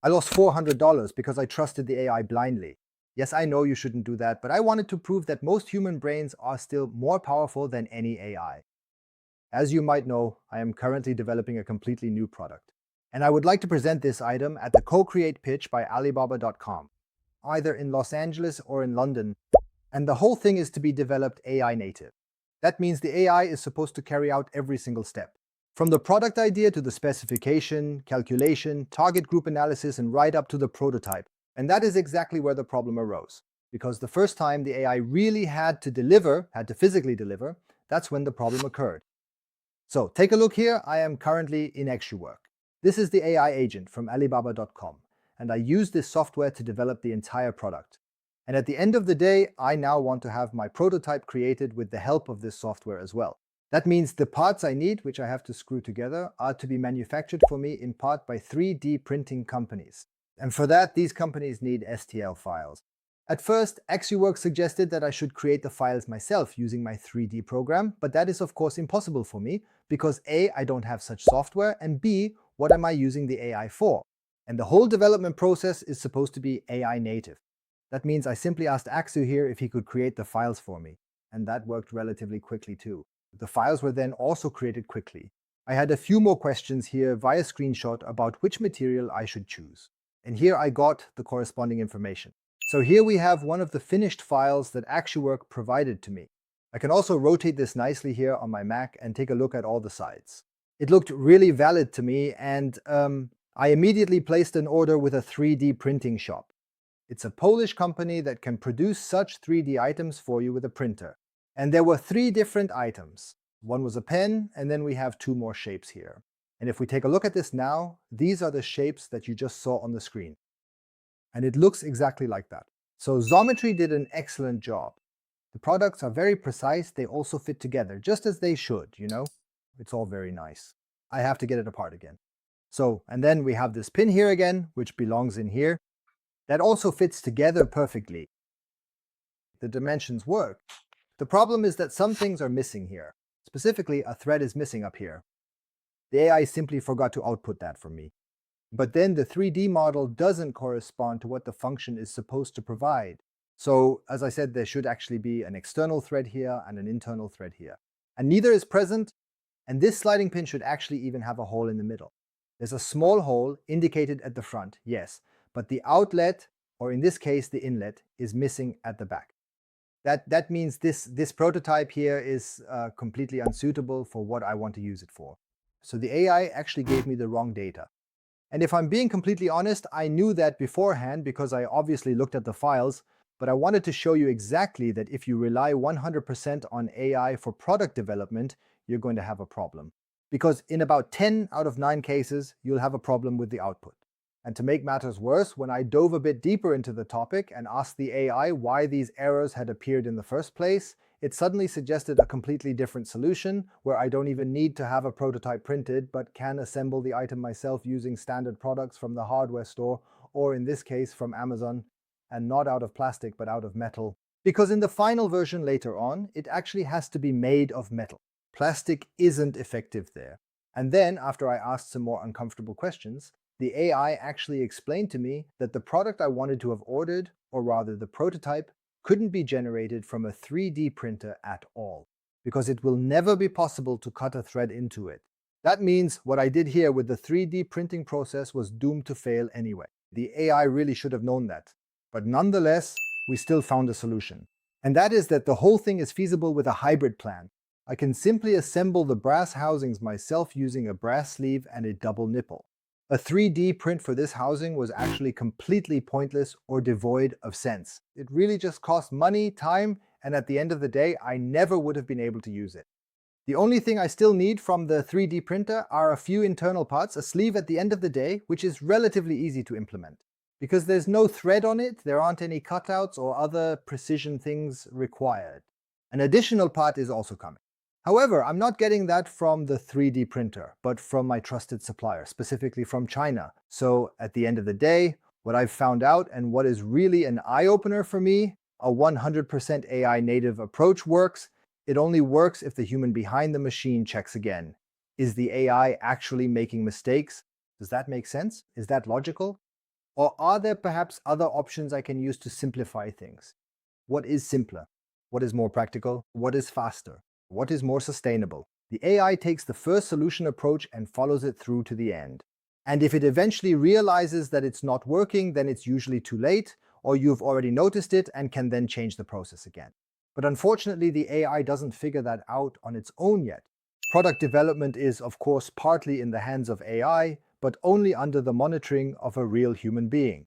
I lost $400 because I trusted the AI blindly. Yes, I know you shouldn't do that, but I wanted to prove that most human brains are still more powerful than any AI. As you might know, I am currently developing a completely new product. And I would like to present this item at the Co-Create pitch by Alibaba.com, either in Los Angeles or in London. And the whole thing is to be developed AI native. That means the AI is supposed to carry out every single step. From the product idea to the specification, calculation, target group analysis, and right up to the prototype. And that is exactly where the problem arose. Because the first time the AI really had to physically deliver, that's when the problem occurred. So take a look here. I am currently in Accio. This is the AI agent from Alibaba.com, and I use this software to develop the entire product. And at the end of the day, I now want to have my prototype created with the help of this software as well. That means the parts I need, which I have to screw together, are to be manufactured for me in part by 3D printing companies. And for that, these companies need STL files. At first, Accio suggested that I should create the files myself using my 3D program, but that is of course impossible for me because A, I don't have such software, and B, what am I using the AI for? And the whole development process is supposed to be AI native. That means I simply asked Accio here if he could create the files for me, and that worked relatively quickly too. The files were then also created quickly. I had a few more questions here via screenshot about which material I should choose. And here I got the corresponding information. So here we have one of the finished files that Accio provided to me. I can also rotate this nicely here on my Mac and take a look at all the sides. It looked really valid to me, and I immediately placed an order with a 3D printing shop. It's a Polish company that can produce such 3D items for you with a printer. And there were 3 different items. One was a pen, and then we have 2 more shapes here. And if we take a look at this now, these are the shapes that you just saw on the screen. And it looks exactly like that. So Xometry did an excellent job. The products are very precise, they also fit together, just as they should, you know? It's all very nice. I have to get it apart again. So, and then we have this pin here again, which belongs in here. That also fits together perfectly. The dimensions work. The problem is that some things are missing here. Specifically, a thread is missing up here. The AI simply forgot to output that for me. But then the 3D model doesn't correspond to what the function is supposed to provide. So, as I said, there should actually be an external thread here and an internal thread here. And neither is present, and this sliding pin should actually even have a hole in the middle. There's a small hole indicated at the front, yes, but the outlet, or in this case the inlet, is missing at the back. That means this prototype here is completely unsuitable for what I want to use it for. So the AI actually gave me the wrong data. And if I'm being completely honest, I knew that beforehand because I obviously looked at the files, but I wanted to show you exactly that if you rely 100% on AI for product development, you're going to have a problem. Because in about 10 out of 9 cases, you'll have a problem with the output. And to make matters worse, when I dove a bit deeper into the topic and asked the AI why these errors had appeared in the first place, it suddenly suggested a completely different solution where I don't even need to have a prototype printed, but can assemble the item myself using standard products from the hardware store, or in this case from Amazon, and not out of plastic but out of metal. Because in the final version later on, it actually has to be made of metal. Plastic isn't effective there. And then, after I asked some more uncomfortable questions, the AI actually explained to me that the product I wanted to have ordered, or rather the prototype, couldn't be generated from a 3D printer at all, because it will never be possible to cut a thread into it. That means what I did here with the 3D printing process was doomed to fail anyway. The AI really should have known that. But nonetheless, we still found a solution. And that is that the whole thing is feasible with a hybrid plan. I can simply assemble the brass housings myself using a brass sleeve and a double nipple. A 3D print for this housing was actually completely pointless or devoid of sense. It really just cost money, time, and at the end of the day, I never would have been able to use it. The only thing I still need from the 3D printer are a few internal parts, a sleeve at the end of the day, which is relatively easy to implement. Because there's no thread on it, there aren't any cutouts or other precision things required. An additional part is also coming. However, I'm not getting that from the 3D printer, but from my trusted supplier, specifically from China. So at the end of the day, what I've found out and what is really an eye-opener for me, a 100% AI native approach works. It only works if the human behind the machine checks again. Is the AI actually making mistakes? Does that make sense? Is that logical? Or are there perhaps other options I can use to simplify things? What is simpler? What is more practical? What is faster? What is more sustainable? The AI takes the first solution approach and follows it through to the end. And if it eventually realizes that it's not working, then it's usually too late, or you've already noticed it and can then change the process again. But unfortunately, the AI doesn't figure that out on its own yet. Product development is, of course, partly in the hands of AI, but only under the monitoring of a real human being.